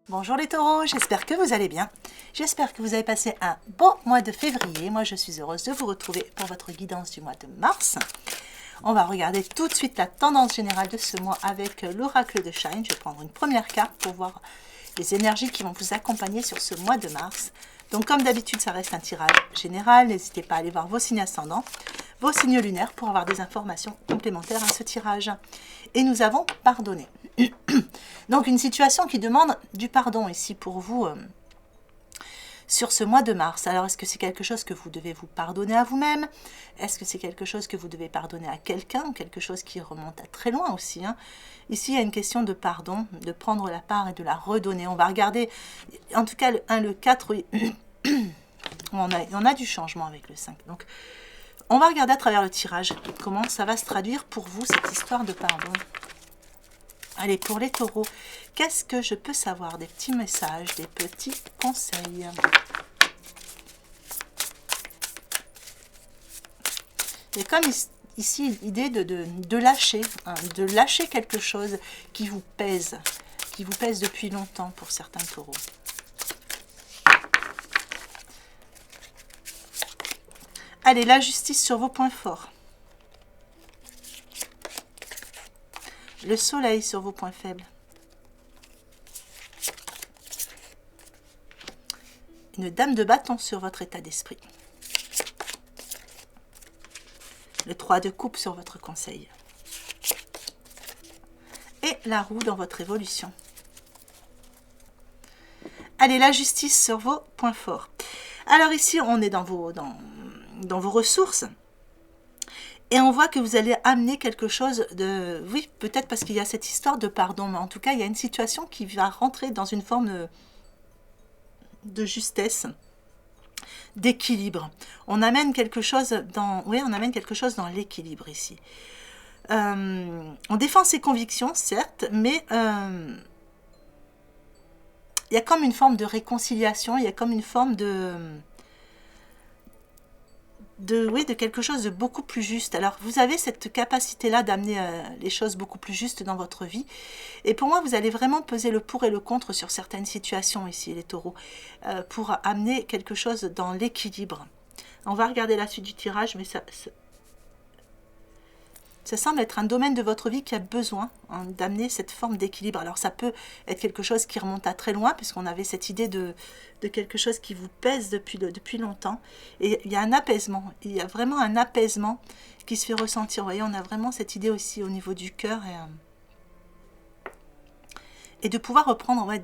Bonjour les taureaux, j'espère que vous allez bien. J'espère que vous avez passé un bon mois de février. Moi, je suis heureuse de vous retrouver pour votre guidance du mois de mars. On va regarder tout de suite la tendance générale de ce mois avec l'oracle de Shine. Je vais prendre une première carte pour voir les énergies qui vont vous accompagner sur ce mois de mars. Donc, comme d'habitude, ça reste un tirage général. N'hésitez pas à aller voir vos signes ascendants, vos signes lunaires pour avoir des informations complémentaires à ce tirage. Et nous avons pardonné. Donc, une situation qui demande du pardon ici pour vous sur ce mois de mars. Alors, est-ce que c'est quelque chose que vous devez vous pardonner à vous-même? Est-ce que c'est quelque chose que vous devez pardonner à quelqu'un? Quelque chose qui remonte à très loin aussi, hein? Ici, il y a une question de pardon, de prendre la part et de la redonner. On va regarder, en tout cas, le 1, le 4, oui. on a du changement avec le 5. Donc, on va regarder à travers le tirage comment ça va se traduire pour vous, cette histoire de pardon. Allez, pour les taureaux, qu'est-ce que je peux savoir? Des petits messages, des petits conseils. Il y a comme ici l'idée de lâcher, hein, de lâcher quelque chose qui vous pèse depuis longtemps pour certains taureaux. Allez, la justice sur vos points forts. Le soleil sur vos points faibles. Une dame de bâton sur votre état d'esprit. Le 3 de coupe sur votre conseil. Et la roue dans votre évolution. Allez, la justice sur vos points forts. Alors ici, on est dans vos ressources. Et on voit que vous allez amener quelque chose de... Oui, peut-être parce qu'il y a cette histoire de pardon, mais en tout cas, il y a une situation qui va rentrer dans une forme de justesse, d'équilibre. On amène quelque chose dans... Oui, on amène quelque chose dans l'équilibre ici. On défend ses convictions, certes, mais il y a comme une forme de réconciliation, il y a comme une forme de quelque chose de beaucoup plus juste. Alors, vous avez cette capacité-là d'amener les choses beaucoup plus justes dans votre vie. Et pour moi, vous allez vraiment peser le pour et le contre sur certaines situations ici, les taureaux, pour amener quelque chose dans l'équilibre. On va regarder la suite du tirage, mais ça semble être un domaine de votre vie qui a besoin, hein, d'amener cette forme d'équilibre. Alors ça peut être quelque chose qui remonte à très loin, puisqu'on avait cette idée de quelque chose qui vous pèse depuis longtemps. Et il y a un apaisement, il y a vraiment un apaisement qui se fait ressentir. Vous voyez, on a vraiment cette idée aussi au niveau du cœur. Et de pouvoir reprendre, ouais,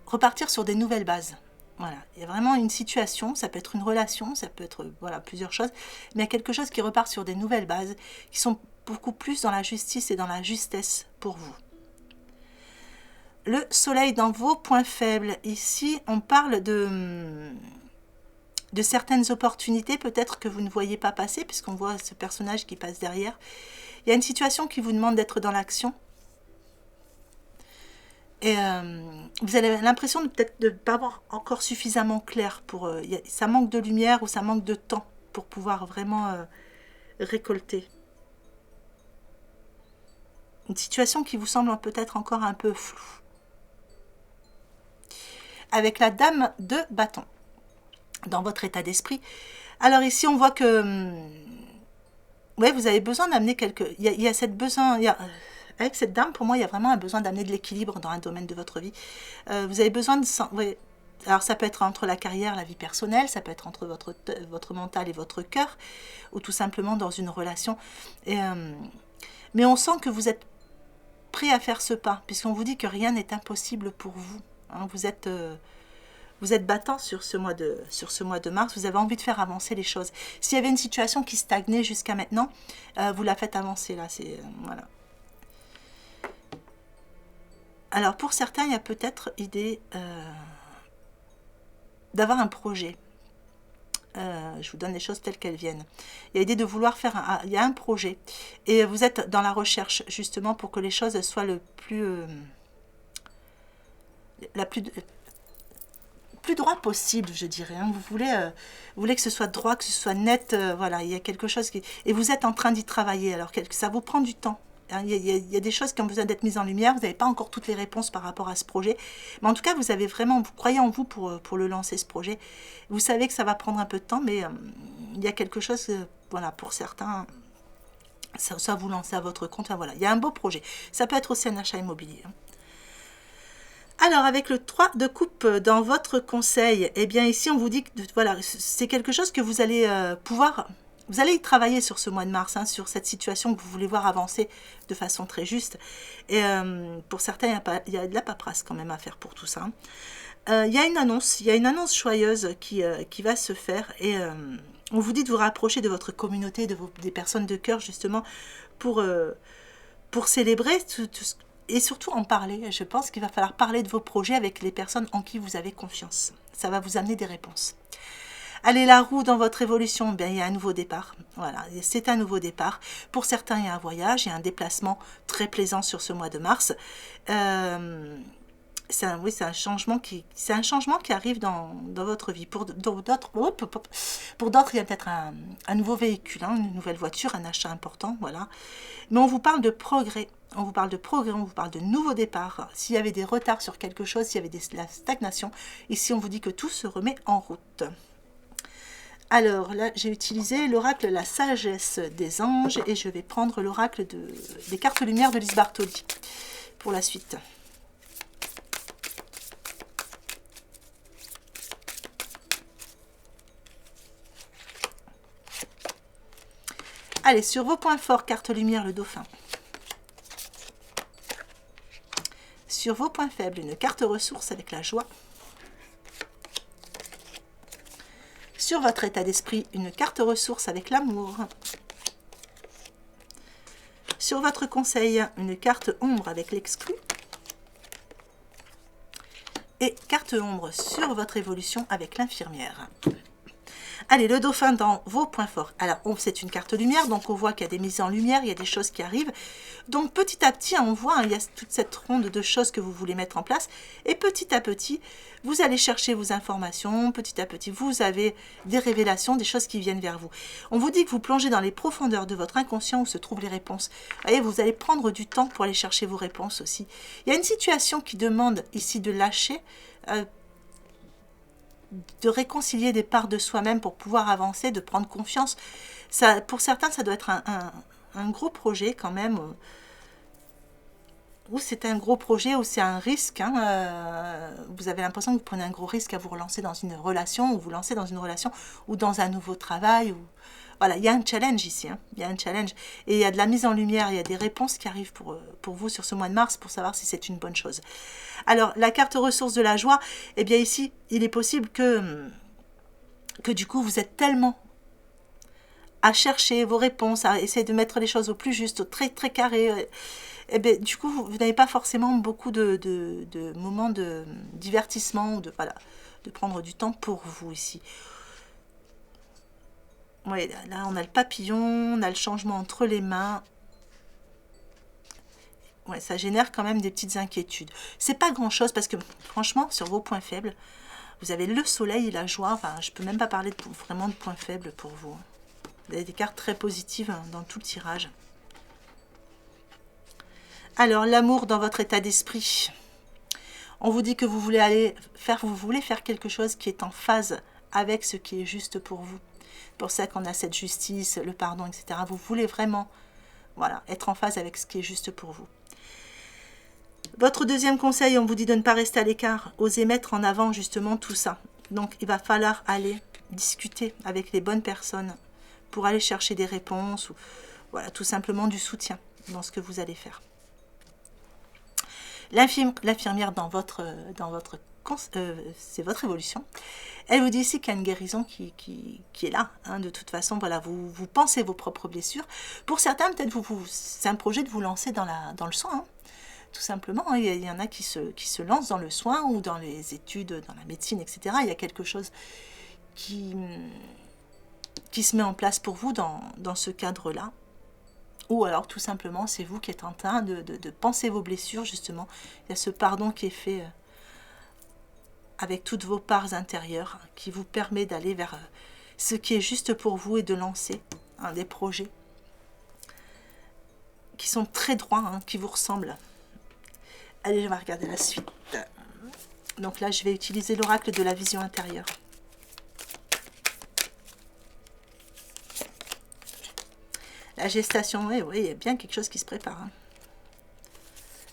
repartir sur des nouvelles bases. Voilà, il y a vraiment une situation, ça peut être une relation, ça peut être voilà, plusieurs choses, mais il y a quelque chose qui repart sur des nouvelles bases, qui sont beaucoup plus dans la justice et dans la justesse pour vous. Le soleil dans vos points faibles, ici on parle de certaines opportunités peut-être que vous ne voyez pas passer, puisqu'on voit ce personnage qui passe derrière. Il y a une situation qui vous demande d'être dans l'action. Et vous avez l'impression de peut-être de ne pas avoir encore suffisamment clair pour... ça manque de lumière ou ça manque de temps pour pouvoir vraiment récolter. Une situation qui vous semble peut-être encore un peu floue. Avec la dame de bâton dans votre état d'esprit. Alors ici, on voit que... ouais, vous avez besoin d'amener quelque... Il y a cette besoin... Avec cette dame, pour moi, il y a vraiment un besoin d'amener de l'équilibre dans un domaine de votre vie. Vous avez besoin de... Ouais, alors, ça peut être entre la carrière, la vie personnelle, ça peut être entre votre mental et votre cœur, ou tout simplement dans une relation. Mais on sent que vous êtes prêt à faire ce pas, puisqu'on vous dit que rien n'est impossible pour vous. Hein, vous êtes battant sur ce mois de mars, vous avez envie de faire avancer les choses. S'il y avait une situation qui stagnait jusqu'à maintenant, vous la faites avancer là. Voilà. Alors, pour certains, il y a peut-être idée d'avoir un projet. Je vous donne les choses telles qu'elles viennent. Il y a l'idée de vouloir faire il y a un projet. Et vous êtes dans la recherche, justement, pour que les choses soient plus droit possible, je dirais. Hein. Vous voulez que ce soit droit, que ce soit net. Voilà, il y a quelque chose qui... Et vous êtes en train d'y travailler. Alors, ça vous prend du temps. hein. Il y a des choses qui ont besoin d'être mises en lumière. Vous n'avez pas encore toutes les réponses par rapport à ce projet. Mais en tout cas, vous avez vraiment, vous croyez en vous pour le lancer, ce projet. Vous savez que ça va prendre un peu de temps, mais il y a quelque chose, voilà, pour certains, soit vous lancez à votre compte. Enfin, voilà, il y a un beau projet. Ça peut être aussi un achat immobilier, hein. Alors, avec le 3 de coupe dans votre conseil, eh bien ici, on vous dit que voilà, c'est quelque chose que vous allez pouvoir... Vous allez y travailler sur ce mois de mars, hein, sur cette situation que vous voulez voir avancer de façon très juste. Et pour certains, il y a de la paperasse quand même à faire pour tout ça, hein. Il y a une annonce joyeuse qui va se faire. Et on vous dit de vous rapprocher de votre communauté, des personnes de cœur, justement, pour célébrer et surtout en parler. Je pense qu'il va falloir parler de vos projets avec les personnes en qui vous avez confiance. Ça va vous amener des réponses. Allez, la roue dans votre évolution, bien, il y a un nouveau départ. Voilà, c'est un nouveau départ. Pour certains, il y a un voyage, il y a un déplacement très plaisant sur ce mois de mars. C'est un changement qui arrive dans votre vie. Pour d'autres, il y a peut-être un nouveau véhicule, hein, une nouvelle voiture, un achat important, voilà. Mais on vous parle de progrès. On vous parle de nouveaux départs. S'il y avait des retards sur quelque chose, s'il y avait la stagnation, ici on vous dit que tout se remet en route. Alors là, j'ai utilisé l'oracle La Sagesse des Anges et je vais prendre l'oracle des cartes lumière de Lise Bartoli pour la suite. Allez, sur vos points forts, carte lumière, le dauphin. Sur vos points faibles, une carte ressource avec la joie. Sur votre état d'esprit, une carte ressource avec l'amour. Sur votre conseil, une carte ombre avec l'exclu. Et carte ombre sur votre évolution avec l'infirmière. Allez, le dauphin dans vos points forts. Alors, c'est une carte lumière, donc on voit qu'il y a des mises en lumière, il y a des choses qui arrivent. Donc, petit à petit, on voit, hein, il y a toute cette ronde de choses que vous voulez mettre en place. Et petit à petit, vous allez chercher vos informations. Petit à petit, vous avez des révélations, des choses qui viennent vers vous. On vous dit que vous plongez dans les profondeurs de votre inconscient où se trouvent les réponses. Vous voyez, vous allez prendre du temps pour aller chercher vos réponses aussi. Il y a une situation qui demande ici de lâcher, de réconcilier des parts de soi-même pour pouvoir avancer, de prendre confiance. Ça, pour certains, ça doit être un gros projet quand même. Ou c'est un gros projet, ou c'est un risque. Hein, vous avez l'impression que vous prenez un gros risque à vous relancer dans une relation, ou vous lancer dans une relation, ou dans un nouveau travail. Voilà, il y a un challenge ici. Hein, il y a un challenge. Et il y a de la mise en lumière, il y a des réponses qui arrivent pour vous sur ce mois de mars pour savoir si c'est une bonne chose. Alors, la carte ressource de la joie, eh bien ici, il est possible que du coup, vous êtes tellement à chercher vos réponses, à essayer de mettre les choses au plus juste, au très très carré. Eh bien, du coup, vous n'avez pas forcément beaucoup de moments de divertissement ou de prendre du temps pour vous ici. Ouais, là, on a le papillon, on a le changement entre les mains. Ouais, ça génère quand même des petites inquiétudes. C'est pas grand-chose parce que, franchement, sur vos points faibles, vous avez le soleil et la joie. Enfin, je peux même pas parler vraiment de points faibles pour vous. Vous avez des cartes très positives dans tout le tirage. Alors, l'amour dans votre état d'esprit. On vous dit que vous voulez faire quelque chose qui est en phase avec ce qui est juste pour vous. C'est pour ça qu'on a cette justice, le pardon, etc. Vous voulez vraiment, voilà, être en phase avec ce qui est juste pour vous. Votre deuxième conseil, on vous dit de ne pas rester à l'écart. Osez mettre en avant justement tout ça. Donc, il va falloir aller discuter avec les bonnes personnes pour aller chercher des réponses ou voilà, tout simplement du soutien dans ce que vous allez faire. L'infirmière c'est votre évolution. Elle vous dit ici qu'il y a une guérison qui est là. Hein, de toute façon, voilà, vous pensez vos propres blessures. Pour certains, peut-être c'est un projet de vous lancer dans le soin. Hein, tout simplement, hein, il y en a qui se lancent dans le soin ou dans les études, dans la médecine, etc. Il y a quelque chose qui se met en place pour vous dans ce cadre-là. Ou alors, tout simplement, c'est vous qui êtes en train de penser vos blessures, justement. Il y a ce pardon qui est fait avec toutes vos parts intérieures, qui vous permet d'aller vers ce qui est juste pour vous et de lancer des projets qui sont très droits, hein, qui vous ressemblent. Allez, on va regarder la suite. Donc là, je vais utiliser l'oracle de la vision intérieure. La gestation, oui, il y a bien quelque chose qui se prépare. Hein.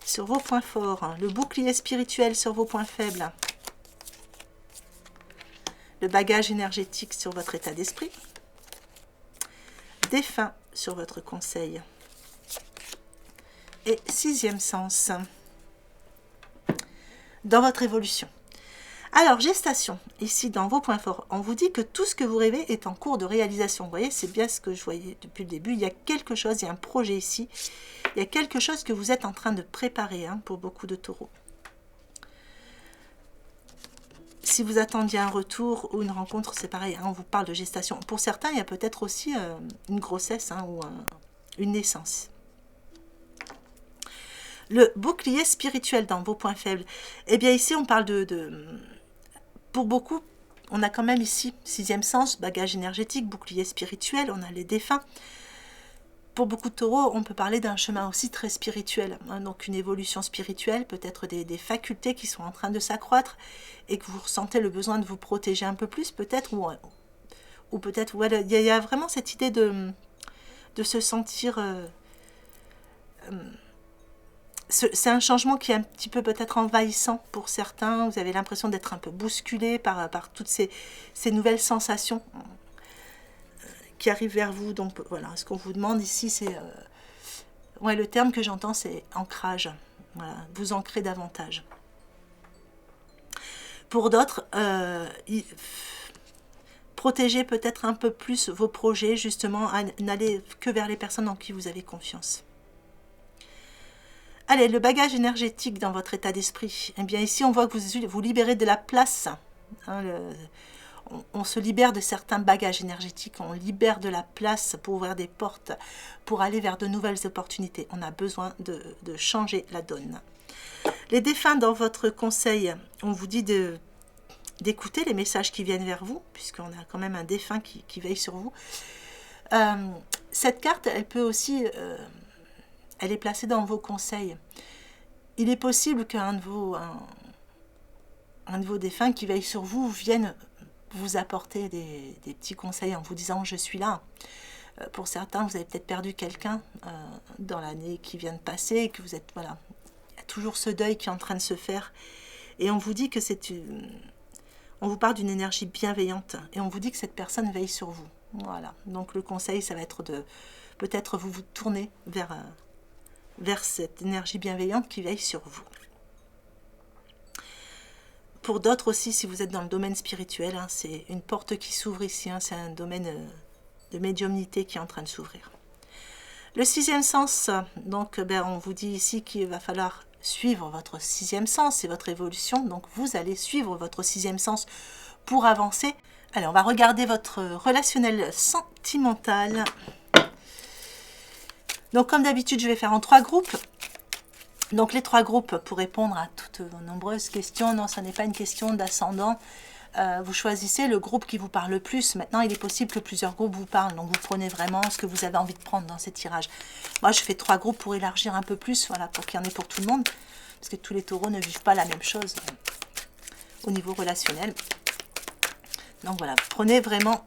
Sur vos points forts, hein, le bouclier spirituel sur vos points faibles, le bagage énergétique sur votre état d'esprit, défunt sur votre conseil, et sixième sens dans votre évolution. Alors, gestation, ici dans vos points forts, on vous dit que tout ce que vous rêvez est en cours de réalisation. Vous voyez, c'est bien ce que je voyais depuis le début. Il y a quelque chose, il y a un projet ici. Il y a quelque chose que vous êtes en train de préparer, hein, pour beaucoup de taureaux. Si vous attendiez un retour ou une rencontre, c'est pareil, hein, on vous parle de gestation. Pour certains, il y a peut-être aussi une grossesse, hein, ou une naissance. Le bouclier spirituel dans vos points faibles. Eh bien, ici, on parle pour beaucoup, on a quand même ici, sixième sens, bagage énergétique, bouclier spirituel, on a les défunts. Pour beaucoup de taureaux, on peut parler d'un chemin aussi très spirituel, hein, donc une évolution spirituelle, peut-être des facultés qui sont en train de s'accroître et que vous ressentez le besoin de vous protéger un peu plus, peut-être, ou peut-être, voilà, il y a vraiment cette idée de se sentir... c'est un changement qui est un petit peu peut-être envahissant pour certains. Vous avez l'impression d'être un peu bousculé par toutes ces nouvelles sensations qui arrivent vers vous. Donc voilà, ce qu'on vous demande ici, c'est... ouais, le terme que j'entends, c'est ancrage. Voilà, vous ancrez davantage. Pour d'autres, protégez peut-être un peu plus vos projets, justement, n'allez que vers les personnes en qui vous avez confiance. Allez, le bagage énergétique dans votre état d'esprit. Eh bien, ici, on voit que vous libérez de la place. Hein, on se libère de certains bagages énergétiques. On libère de la place pour ouvrir des portes, pour aller vers de nouvelles opportunités. On a besoin de changer la donne. Les défunts dans votre conseil, on vous dit d'écouter les messages qui viennent vers vous, puisqu'on a quand même un défunt qui veille sur vous. Cette carte, elle peut aussi... elle est placée dans vos conseils. Il est possible qu'un de vos défunts qui veille sur vous vienne vous apporter des petits conseils en vous disant « je suis là ». Pour certains, vous avez peut-être perdu quelqu'un dans l'année qui vient de passer et que vous êtes... Voilà, il y a toujours ce deuil qui est en train de se faire. Et on vous dit que c'est... On vous parle d'une énergie bienveillante et on vous dit que cette personne veille sur vous. Voilà. Donc le conseil, ça va être de... Peut-être vous tourner vers cette énergie bienveillante qui veille sur vous. Pour d'autres aussi, si vous êtes dans le domaine spirituel, hein, c'est une porte qui s'ouvre ici, hein, c'est un domaine de médiumnité qui est en train de s'ouvrir. Le sixième sens, donc on vous dit ici qu'il va falloir suivre votre sixième sens, c'est votre évolution, donc vous allez suivre votre sixième sens pour avancer. Allez, on va regarder votre relationnel sentimental. Donc comme d'habitude, je vais faire en 3 groupes. Donc les 3 groupes pour répondre à toutes vos nombreuses questions. Non, ce n'est pas une question d'ascendant. Vous choisissez le groupe qui vous parle le plus. Maintenant, il est possible que plusieurs groupes vous parlent. Donc vous prenez vraiment ce que vous avez envie de prendre dans ces tirages. Moi, je fais 3 groupes pour élargir un peu plus, voilà, pour qu'il y en ait pour tout le monde. Parce que tous les taureaux ne vivent pas la même chose au niveau relationnel. Donc voilà, prenez vraiment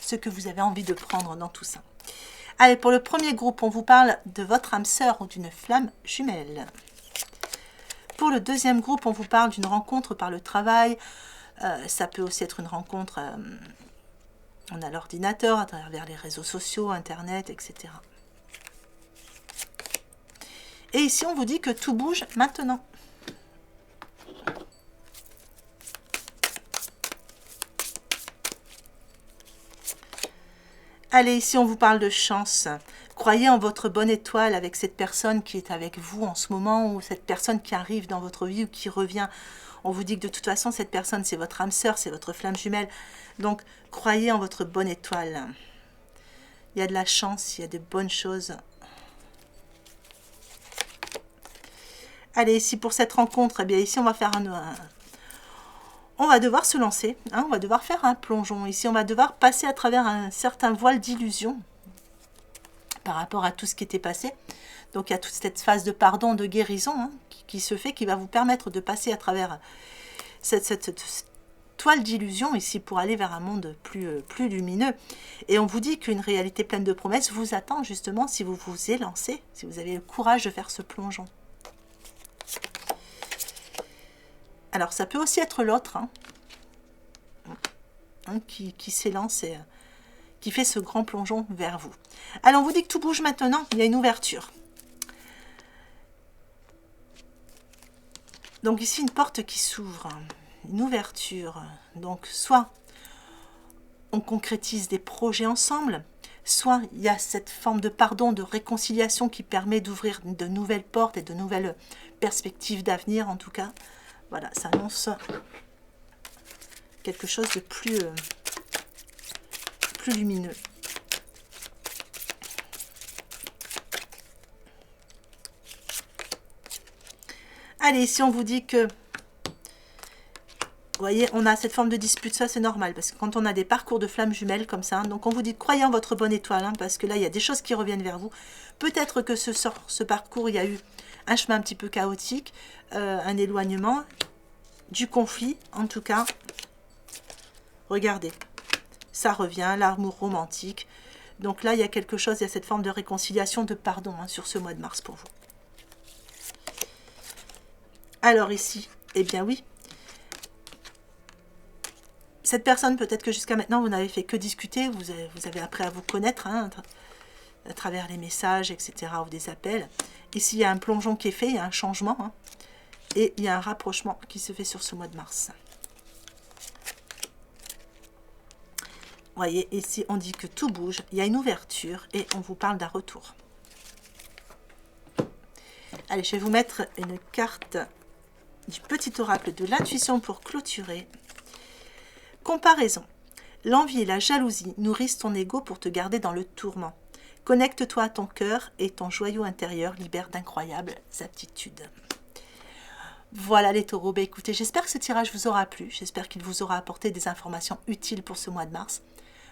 ce que vous avez envie de prendre dans tout ça. Allez, pour le premier groupe, on vous parle de votre âme sœur ou d'une flamme jumelle. Pour le deuxième groupe, on vous parle d'une rencontre par le travail. Ça peut aussi être une rencontre on a l'ordinateur, à travers les réseaux sociaux, Internet, etc. Et ici, on vous dit que tout bouge maintenant. Allez, ici on vous parle de chance. Croyez en votre bonne étoile avec cette personne qui est avec vous en ce moment, ou cette personne qui arrive dans votre vie ou qui revient. On vous dit que de toute façon, cette personne, c'est votre âme sœur, c'est votre flamme jumelle. Donc, croyez en votre bonne étoile. Il y a de la chance, il y a de bonnes choses. Allez, ici pour cette rencontre, eh bien ici on va faire on va devoir se lancer, hein, on va devoir faire un plongeon. Ici, on va devoir passer à travers un certain voile d'illusion. par rapport à tout ce qui était passé. Donc il y a toute cette phase de pardon, de guérison hein, qui se fait, qui va vous permettre de passer à travers cette toile d'illusion ici pour aller vers un monde plus lumineux. Et on vous dit qu'une réalité pleine de promesses vous attend justement si vous vous élancez, si vous avez le courage de faire ce plongeon. Alors ça peut aussi être l'autre qui s'élance et qui fait ce grand plongeon vers vous. Alors on vous dit que tout bouge maintenant, il y a une ouverture. Donc ici une porte qui s'ouvre, une ouverture. Donc soit on concrétise des projets ensemble, soit il y a cette forme de pardon, de réconciliation qui permet d'ouvrir de nouvelles portes et de nouvelles perspectives d'avenir en tout cas. Voilà, ça annonce quelque chose de plus lumineux. Allez, si on vous dit que, vous voyez, on a cette forme de dispute, ça c'est normal, parce que quand on a des parcours de flammes jumelles comme ça, donc on vous dit de croyez en votre bonne étoile, hein, parce que là il y a des choses qui reviennent vers vous. Peut-être que ce parcours, il y a eu un chemin un petit peu chaotique, un éloignement, du conflit, en tout cas. Regardez, ça revient, l'amour romantique. Donc là, il y a quelque chose, il y a cette forme de réconciliation, de pardon hein, sur ce mois de mars pour vous. Alors ici, eh bien oui, cette personne, peut-être que jusqu'à maintenant, vous n'avez fait que discuter, vous avez appris à vous connaître hein, à travers les messages, etc., ou des appels. Ici, il y a un plongeon qui est fait, il y a un changement, hein, et il y a un rapprochement qui se fait sur ce mois de mars. Vous voyez, ici, on dit que tout bouge, il y a une ouverture, et on vous parle d'un retour. Allez, je vais vous mettre une carte du petit oracle de l'intuition pour clôturer. Comparaison. L'envie et la jalousie nourrissent ton ego pour te garder dans le tourment. Connecte-toi à ton cœur et ton joyau intérieur libère d'incroyables aptitudes. Voilà les taureaux, ben écoutez, j'espère que ce tirage vous aura plu, j'espère qu'il vous aura apporté des informations utiles pour ce mois de mars.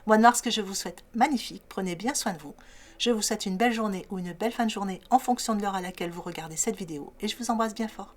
Mois de mars que je vous souhaite magnifique, prenez bien soin de vous. Je vous souhaite une belle journée ou une belle fin de journée en fonction de l'heure à laquelle vous regardez cette vidéo et je vous embrasse bien fort.